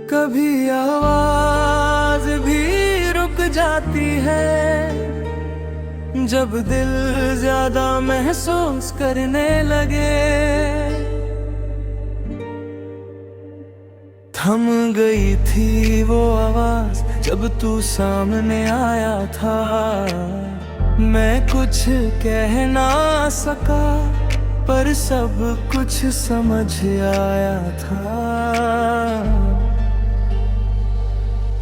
कभी आवाज भी रुक जाती है जब दिल ज्यादा महसूस करने लगे। थम गई थी वो आवाज जब तू सामने आया था। मैं कुछ कह ना सका पर सब कुछ समझ आया था।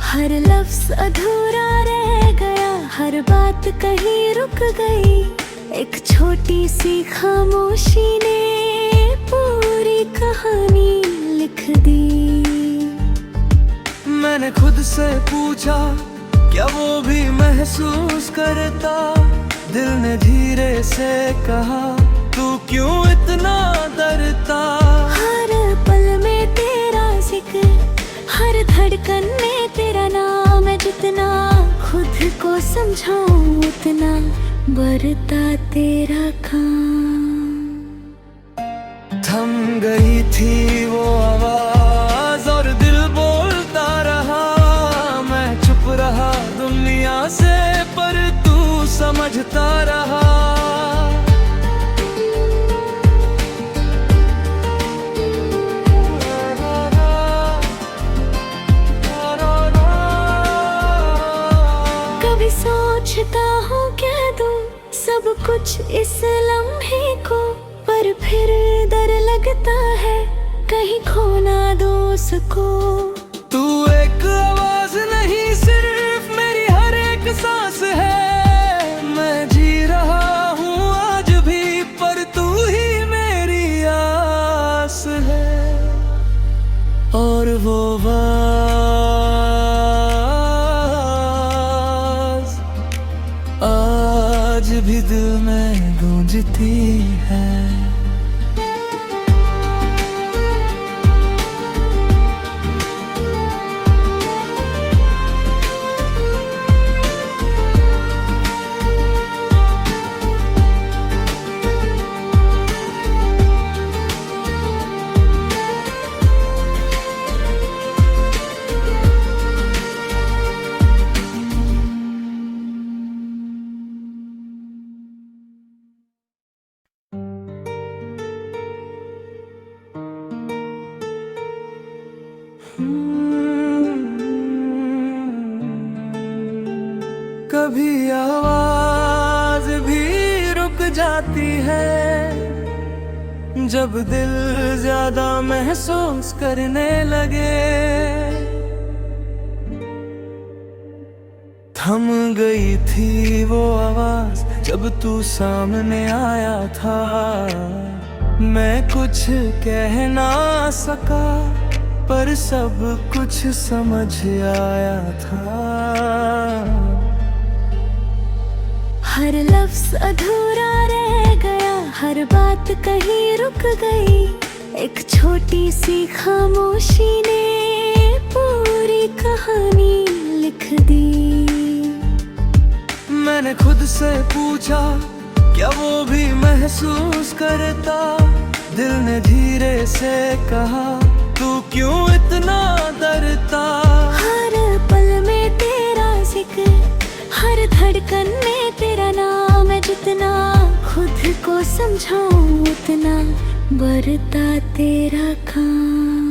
हर लफ्ज़ अधूरा रह गया, हर बात कहीं रुक गई। एक छोटी सी खामोशी ने पूरी कहानी लिख दी। मैंने खुद से पूछा क्या वो भी महसूस करता। दिल ने धीरे से कहा तू क्यों इतना डरता। हर पल में तेरा जिक्र, हर धड़कन में तेरा नाम है। जितना खुद को समझाऊं उतना बढ़ता तेरा काम। थम गई थी वो आवाज और दिल बोलता रहा। मैं चुप रहा दुनिया से पर तू समझता रहा। सोचता हूँ कह दूँ सब कुछ इस लम्हे को, पर फिर डर लगता है कहीं खो ना दो उसको। तू एक आवाज नहीं सिर्फ मेरी हर एक सांस है। मैं जी रहा हूँ आज भी पर तू ही मेरी आस है। और वो आज भी दिल में गूंजती है। कभी आवाज भी रुक जाती है जब दिल ज्यादा महसूस करने लगे। थम गई थी वो आवाज जब तू सामने आया था। मैं कुछ कह ना सका पर सब कुछ समझ आया था। हर लफ्ज़ अधूरा रह गया, हर बात कहीं रुक गई। एक छोटी सी खामोशी ने पूरी कहानी लिख दी। मैंने खुद से पूछा क्या वो भी महसूस करता। दिल ने धीरे से कहा तू क्यों इतना डरता। हर पल में तेरा जिक्र, हर धड़कन में तेरा नाम है। जितना खुद को समझाऊं उतना बढ़ता तेरा काम।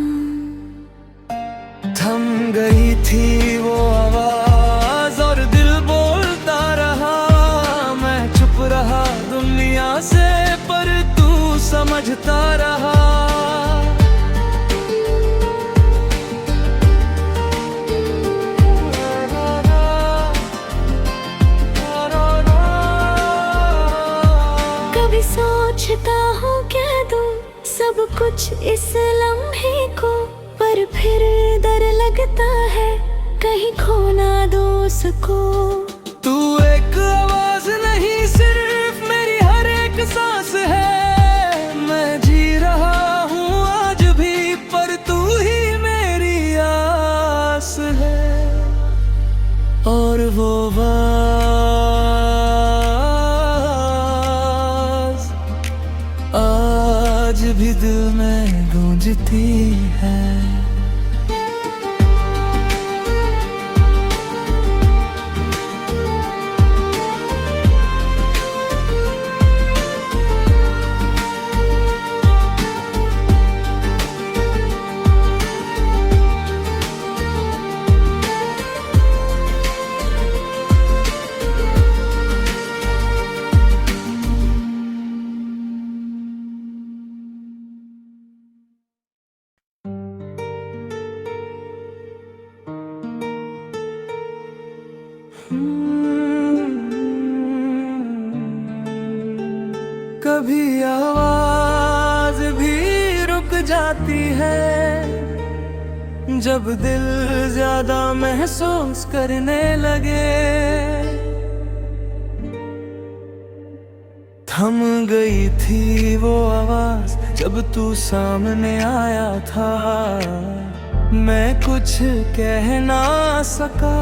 थम गई थी वो आवाज और दिल बोलता रहा। मैं चुप रहा दुनिया से पर तू समझता रहा। सोचता हूँ कह दूँ सब कुछ इस लम्हे को, पर फिर डर लगता है कहीं खो ना दो उसको। तू एक आवाज नहीं सिर्फ मेरी हर एक सांस है। मैं जी रहा हूँ आज भी पर तू ही मेरी आस है। और वो आज भी दिल में गूंजती है। कभी आवाज भी रुक जाती है जब दिल ज्यादा महसूस करने लगे। थम गई थी वो आवाज जब तू सामने आया था। मैं कुछ कह ना सका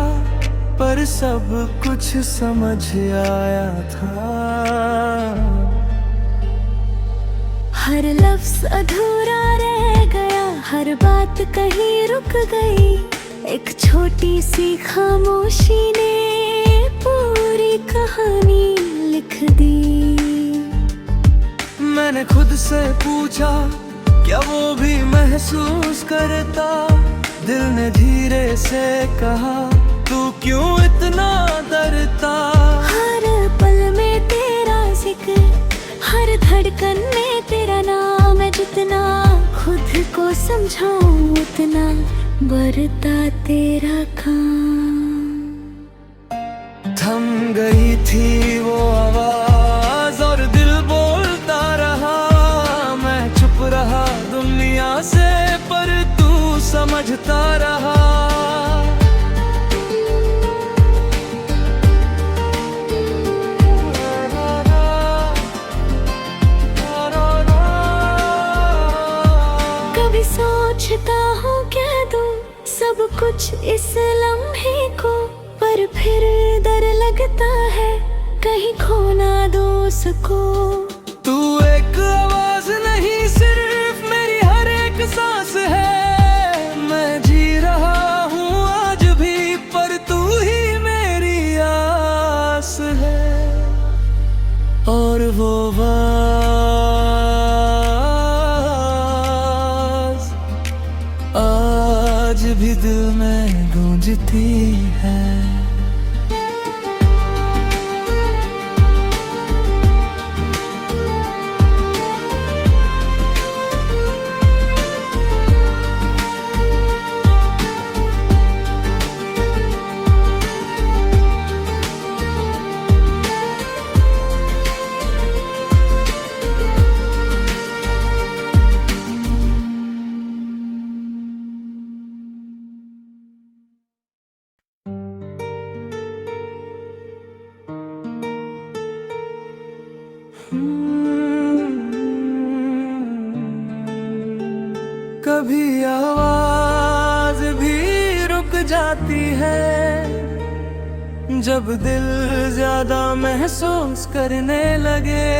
पर सब कुछ समझ आया था। हर लफ्ज अधूरा रह गया, हर बात कहीं रुक गई। एक छोटी सी खामोशी ने पूरी कहानी लिख दी। मैंने खुद से पूछा क्या वो भी महसूस करता। दिल ने धीरे से कहा तू क्यों इतना डरता। हर पल में तेरा जिक्र, हर धड़कन में तेरा नाम है। जितना खुद को समझाऊं उतना बढ़ता तेरा काम। थम गई थी वो आवाज और दिल बोलता रहा। मैं चुप रहा दुनिया से पर तू समझता रहा। सोचता हूँ कह दूँ सब कुछ इस लम्हे को, पर फिर डर लगता है कहीं खो ना दो उसको। तू एक आवाज नहीं सिर्फ मेरी हर एक सांस है। मैं जी रहा हूँ आज भी पर तू ही मेरी आस है। और वो आज भी दिल में गूंजती है। कभी आवाज भी रुक जाती है जब दिल ज्यादा महसूस करने लगे।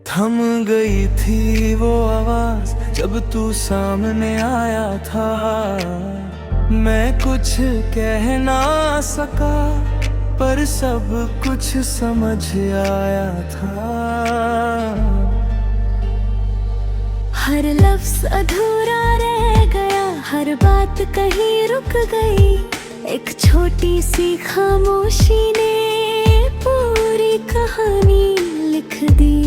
थम गई थी वो आवाज जब तू सामने आया था। मैं कुछ कह ना सका पर सब कुछ समझ आया था। हर लफ्ज अधूरा रह गया, हर बात कहीं रुक गई। एक छोटी सी खामोशी ने पूरी कहानी लिख दी।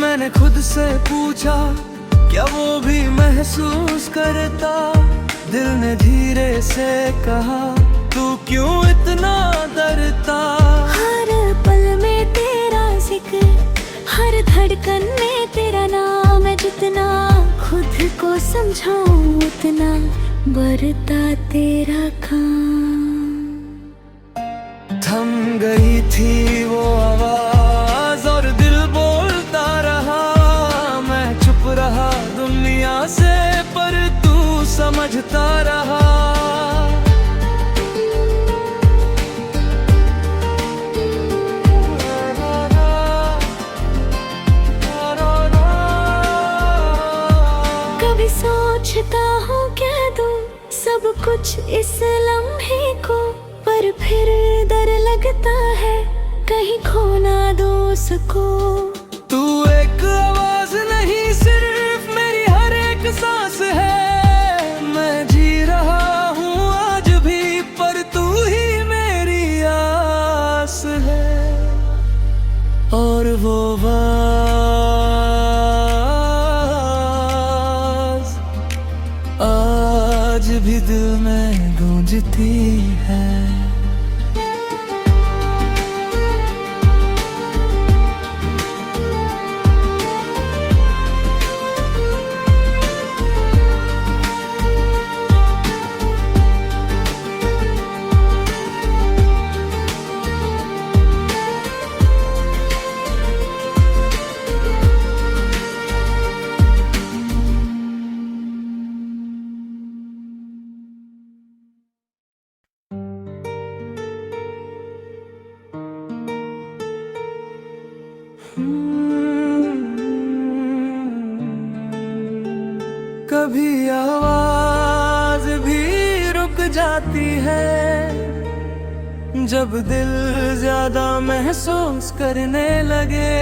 मैंने खुद से पूछा क्या वो भी महसूस करता। दिल ने धीरे से कहा तू क्यों इतना डरता। हर पल में तेरा जिक्र, हर धड़कन में तेरा नाम है। जितना खुद को समझाऊं उतना बढ़ता तेरा काम। थम गई थी वो आवाज और दिल बोलता रहा। मैं चुप रहा दुनिया से पर तू समझता रहा। कुछ इस लम्हे को, पर फिर डर लगता है कहीं खो ना दो उसको। तू एक आवाज नहीं सिर्फ मेरी हर एक सांस है, मैं जी रहा हूँ आज भी पर तू ही मेरी आस है। और वो आवाज आज भी दिल में गूंजती है। कभी आवाज भी रुक जाती है, जब दिल ज्यादा महसूस करने लगे।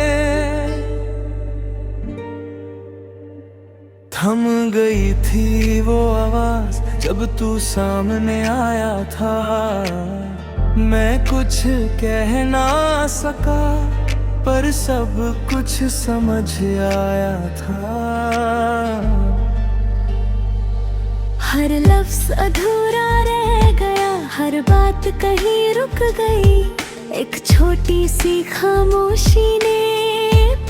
थम गई थी वो आवाज जब तू सामने आया था, मैं कुछ कह ना सका पर सब कुछ समझ आया था। हर लफ्ज अधूरा रह गया, हर बात कहीं रुक गई, एक छोटी सी खामोशी ने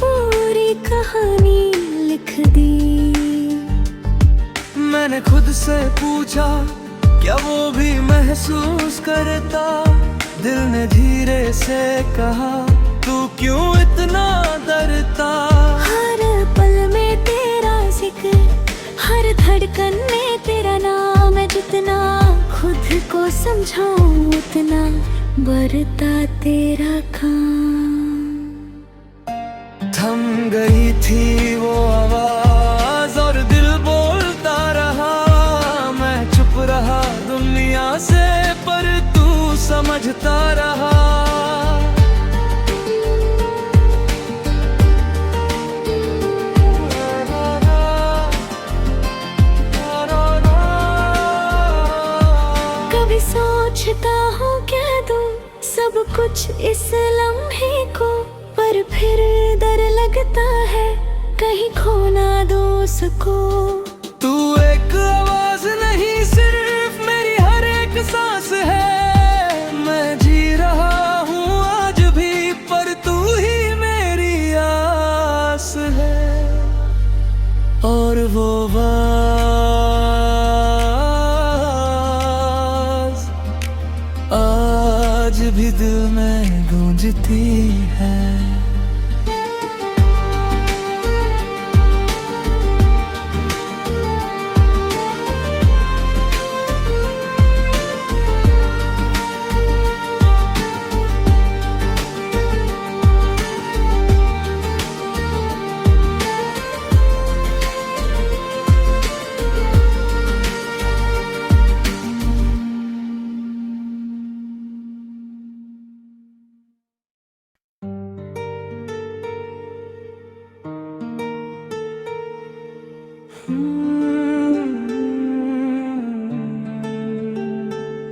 पूरी कहानी लिख दी। मैंने खुद से पूछा क्या वो भी महसूस करता, दिल ने धीरे से कहा तू क्यों इतना डरता। हर पल में तेरा जिक्र, हर धड़कन में तेरा नाम है, जितना खुद को समझाऊं उतना बढ़ता तेरा काम। थम गई थी वो आवाज और दिल बोलता रहा, मैं चुप रहा दुनिया से पर तू समझता रहा। सोचता हूँ कह दूँ सब कुछ इस लम्हे को, पर फिर डर लगता है कहीं खो ना दो उसको। तू एक आवाज नहीं सिर्फ मेरी हर एक सांस है, मैं जी रहा हूँ आज भी पर तू ही मेरी आस है। और वो आज भी दिल में गूंजती है।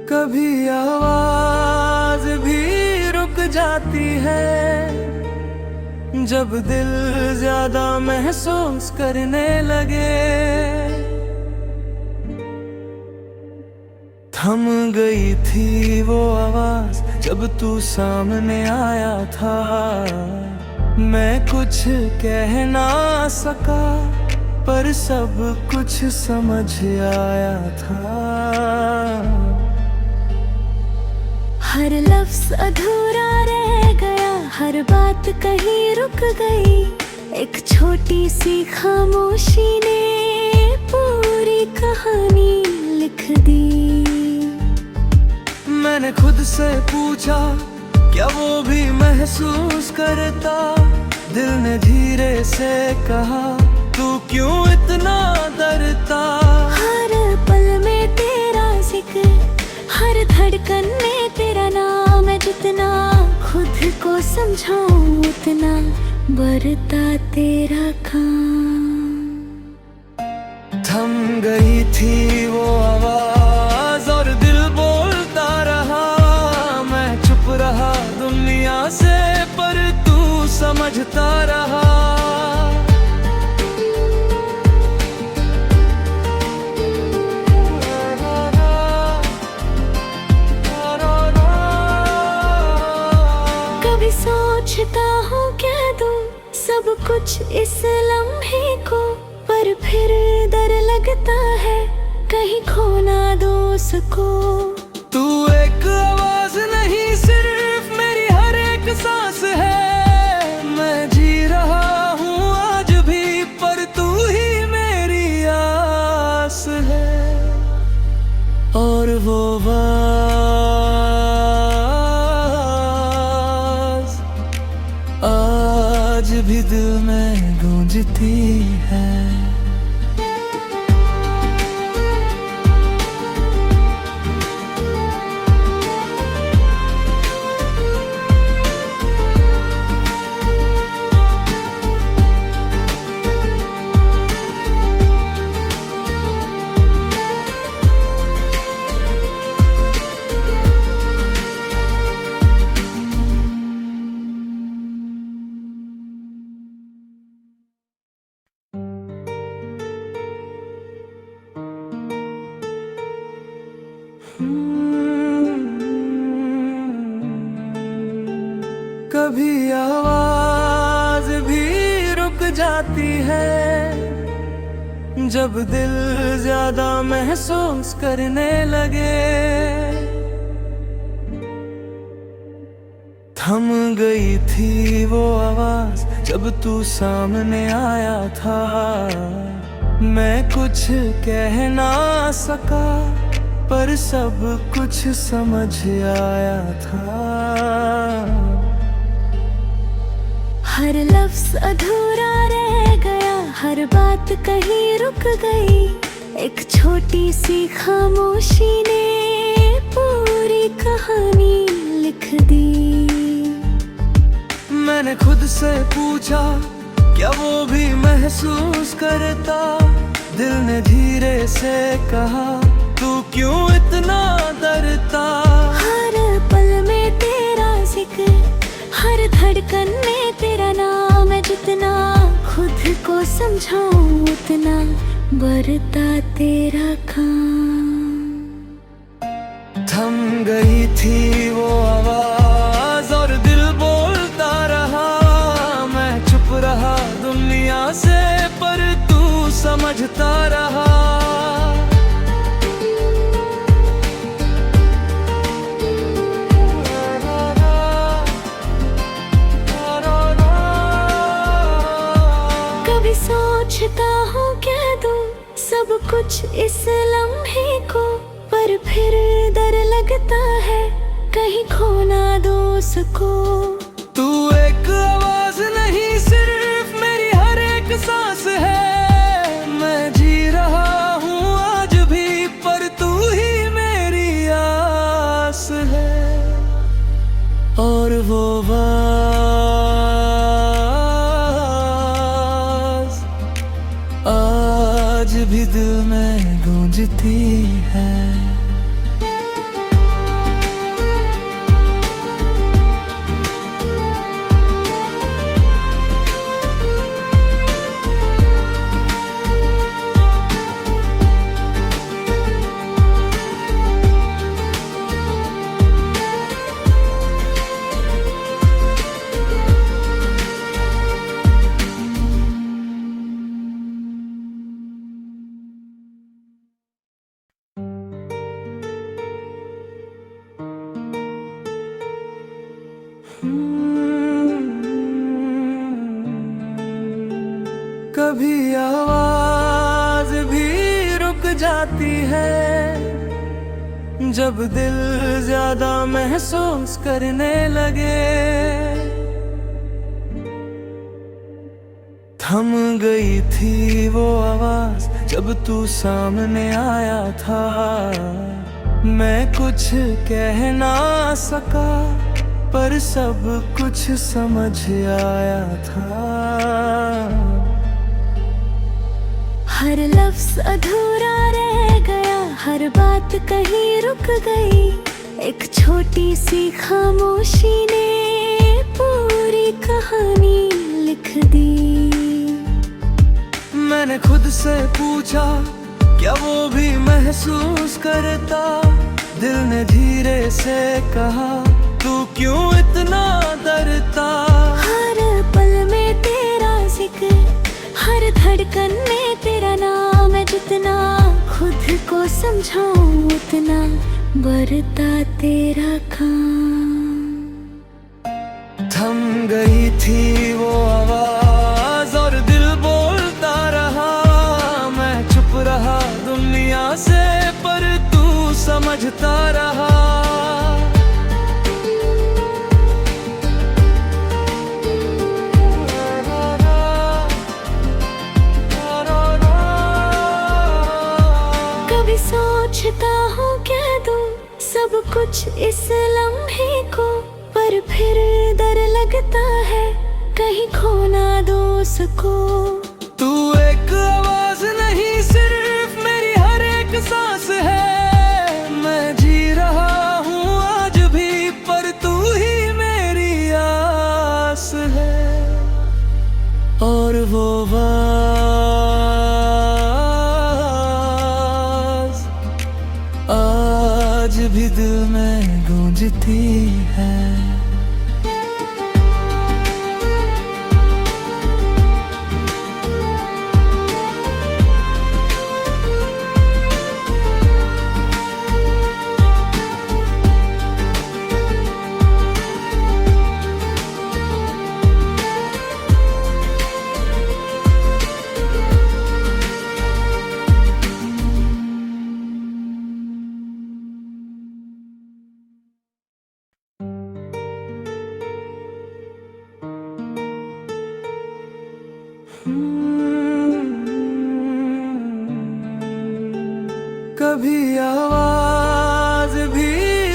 कभी आवाज भी रुक जाती है, जब दिल ज्यादा महसूस करने लगे। थम गई थी वो आवाज जब तू सामने आया था, मैं कुछ कह ना सका पर सब कुछ समझ आया था। हर लफ्ज अधूरा रह गया, हर बात कहीं रुक गई, एक छोटी सी खामोशी ने पूरी कहानी लिख दी। मैंने खुद से पूछा क्या वो भी महसूस करता, दिल ने धीरे से कहा तू क्यों इतना डरता। हर पल में तेरा जिक्र, समझाऊं उतना बरता तेरा काम। थम गई थी वो आवाज और दिल बोलता रहा, मैं चुप रहा दुनिया से पर तू समझता रहा। कभी सोचता हूँ कह दूँ सब कुछ इस लम्हे को, पर फिर डर लगता है कहीं खो ना दो उसको। तू एक आवाज नहीं सिर्फ मेरी हर एक सांस है, मैं जी रहा हूँ आज भी पर तू ही मेरी आस है। और वो आज भी दिल में गूंजती है। कभी आवाज भी रुक जाती है जब दिल ज्यादा महसूस करने लगे। थम गई थी वो आवाज जब तू सामने आया था, मैं कुछ कह ना सका पर सब कुछ समझ आया था। हर लफ्ज अधूरा रह गया, हर बात कहीं रुक गई, एक छोटी सी खामोशी ने पूरी कहानी लिख दी। मैंने खुद से पूछा क्या वो भी महसूस करता, दिल ने धीरे से कहा तू क्यों इतना डरता। हर पल में तेरा जिक्र, हर धड़कन में तेरा नाम है, जितना खुद को समझाऊं उतना बरता तेरा काम। थम गई थी वो आवाज और दिल बोलता रहा, मैं चुप रहा दुनिया से पर तू समझता रहा। सोचता हूँ कह दूँ सब कुछ इस लम्हे को, पर फिर डर लगता है कहीं खो ना दो उसको। तू एक आवाज नहीं सिर्फ मेरी हर एक सांस है, मैं जी रहा हूँ आज भी पर तू ही मेरी आस है। और वो आज भी दिल में गूंजती है। कभी आवाज भी रुक जाती है जब दिल ज्यादा महसूस करने लगे। थम गई थी वो आवाज जब तू सामने आया था, मैं कुछ कह ना सका पर सब कुछ समझ आया था। हर लफ्ज अधूरा रह गया, हर बात कहीं रुक गई। एक छोटी सी खामोशी ने पूरी कहानी लिख दी। मैंने खुद से पूछा, क्या वो भी महसूस करता? दिल ने धीरे से कहा, तू क्यों इतना डरता? हर पल में तेरा जिक्र, हर धड़कन में तेरा नाम है। जितना खुद को समझाऊं उतना बढ़ता तेरा काम। थम गई थी वो आवाज और दिल बोलता रहा। मैं चुप रहा दुनिया से, पर तू समझता रहा। कभी सोचता हूँ कह दूँ सब कुछ इस लम्हे को, पर फिर डर लगता है कहीं खो ना दो उसको। तू एक आवाज नहीं, सिर्फ मेरी हर एक सांस है। मैं जी रहा हूँ आज भी, पर तू ही मेरी आस है। और वो आज भी दिल में गूंजती है। कभी आवाज भी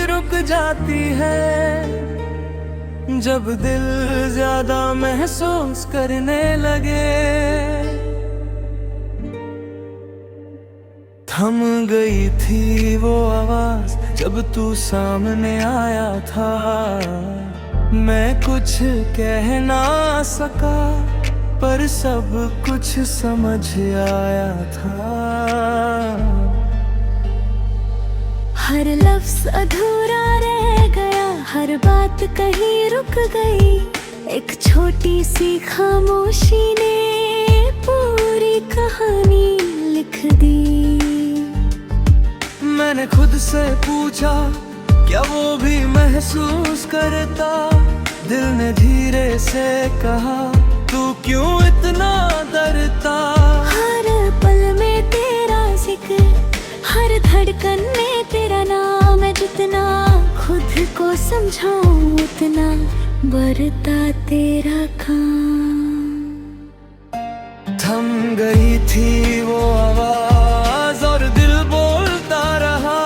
रुक जाती है, जब दिल ज्यादा महसूस करने लगे। थम गई थी वो आवाज जब तू सामने आया था। मैं कुछ कह ना सका, पर सब कुछ समझ आया था। हर लफ्ज अधूरा रह गया, हर बात कहीं रुक गई। एक छोटी सी खामोशी ने पूरी कहानी लिख दी। मैंने खुद से पूछा, क्या वो भी महसूस करता? दिल ने धीरे से कहा, तू क्यों इतना डरता? हर पल में तेरा जिक्र, हर धड़कन में तेरा नाम है। जितना खुद को समझाऊं उतना बढ़ता तेरा काम। थम गई थी वो आवाज और दिल बोलता रहा।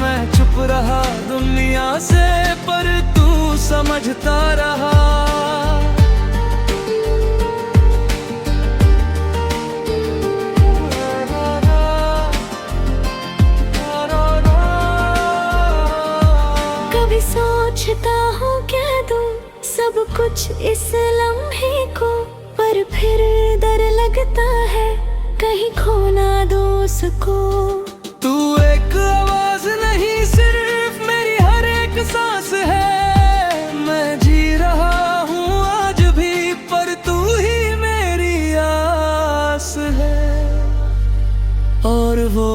मैं चुप रहा दुनिया से, पर तू समझता रहा। सोचता हूँ कह दूँ सब कुछ इस लम्हे को, पर फिर डर लगता है कहीं खो ना दो उसको। तू एक आवाज नहीं, सिर्फ मेरी हर एक सांस है। मैं जी रहा हूँ आज भी, पर तू ही मेरी आस है। और वो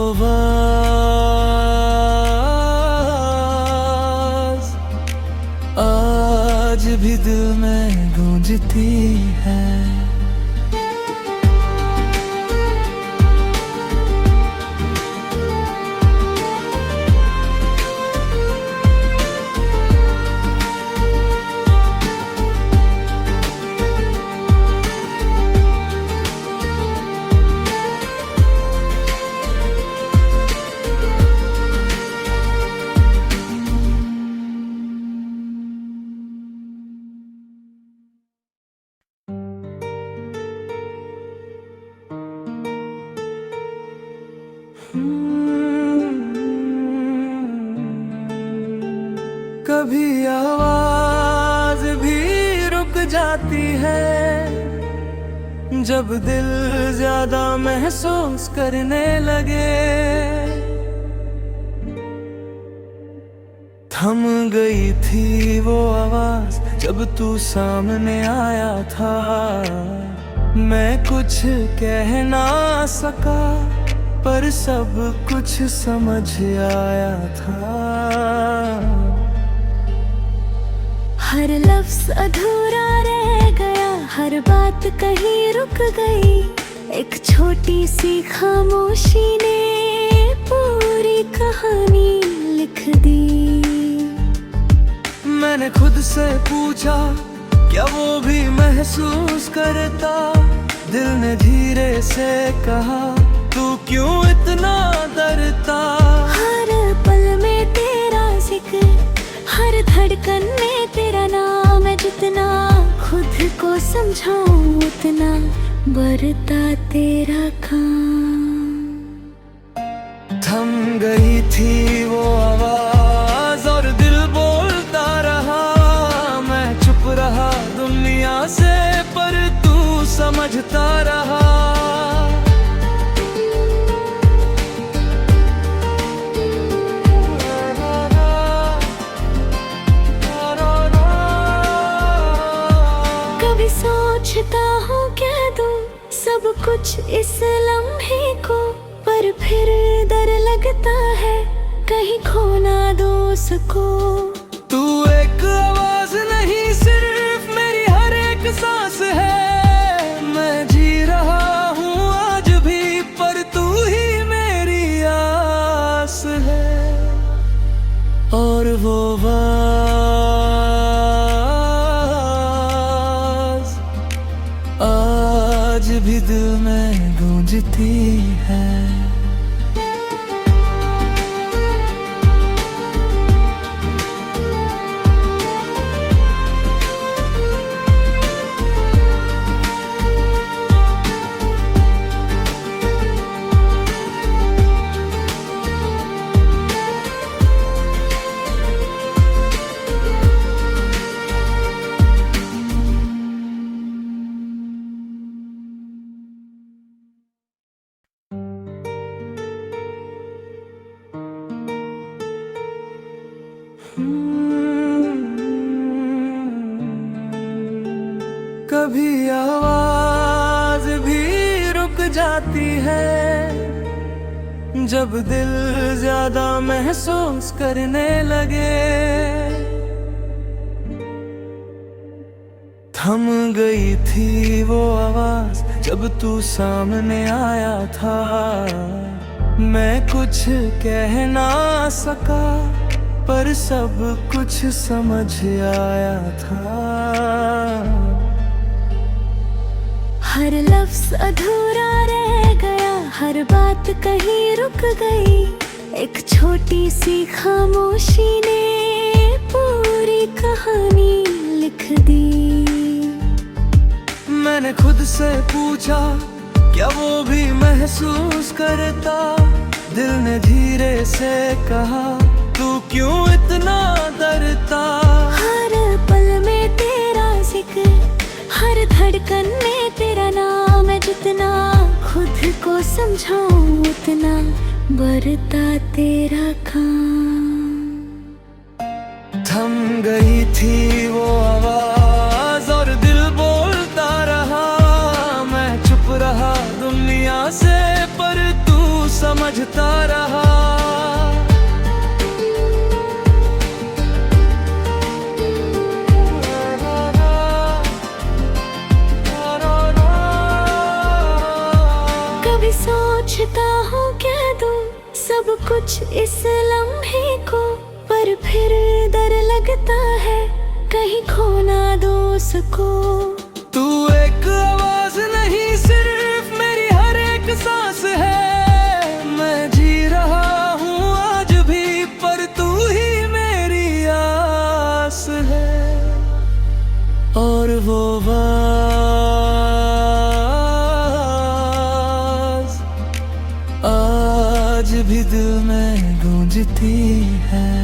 आज भी दिल में गूंजती है। कभी आवाज भी रुक जाती है जब दिल ज्यादा महसूस करने लगे। थम गई थी वो आवाज जब तू सामने आया था। मैं कुछ कह ना सका पर सब कुछ समझ आया था। हर लफ्ज अधूरा रह गया, हर बात कहीं रुक गई। एक छोटी सी खामोशी ने पूरी कहानी लिख दी। मैंने खुद से पूछा क्या वो भी महसूस करता। दिल ने धीरे से कहा तू क्यों इतना डरता। हर पल में तेरा जिक्र, हर धड़कन में तेरा नाम है। जितना खुद को समझाऊं उतना बढ़ता तेरा काम। थम गई थी वो आवाज और दिल बोलता रहा। मैं चुप रहा दुनिया से पर तू समझता रहा। कभी सोचता हूँ कह दूं सब कुछ इस लम्हे को, पर फिर डर लगता है कहीं खो ना दूं उसको। तू एक आवाज नहीं सिर्फ मेरी हर एक सांस है। मैं जी रहा हूँ आज भी पर तू ही मेरी आस है। और वो आवाज आज भी दिल में गूंजती है। कभी आवाज भी रुक जाती है जब दिल ज्यादा महसूस करने लगे। थम गई थी वो आवाज जब तू सामने आया था। मैं कुछ कह ना सका पर सब कुछ समझ आया था। हर लफ्ज अधूरा रह गया, हर बात कहीं रुक गई। एक छोटी सी खामोशी ने पूरी कहानी लिख दी। मैंने खुद से पूछा क्या वो भी महसूस करता। दिल ने धीरे से कहा तू क्यों इतना डरता। हर पल में तेरा जिक्र, हर धड़कन में तेरा नाम है। जितना खुद को समझाऊं उतना बढ़ता तेरा काम। थम गई थी वो आवाज और दिल बोलता रहा। मैं चुप रहा दुनिया से पर तू समझता रहा। सोचता हूँ कह दूं सब कुछ इस लम्हे को, पर फिर डर लगता है कहीं खो ना दूं उसको। तू एक आवाज नहीं सिर्फ मेरी हर एक सांस है। मैं जी रहा हूँ आज भी पर तू ही मेरी आस है। और वो आज भी दिल में गूंजती है।